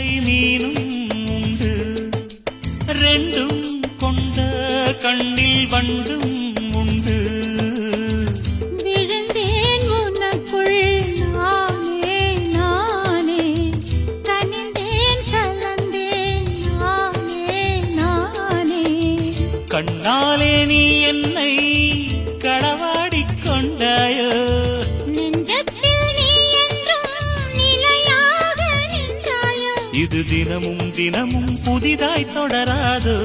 கெண்டை மீனும் உண்டு ரெண்டும் கொண்ட கண்ணில் வண்டும் உண்டு விழுந்தேன் உனக்குள் நானே நானே கனிந்தேன் கலந்தேன் நானே நானே கண்ணாலே நீ என்னை களவாடிக் கொண்டாயோ நெஞ்சத்தில் நீ என்றும் நிலையாக நின்றாயோ இது தினமும் தினமும் புதிதாய் தொடராதோ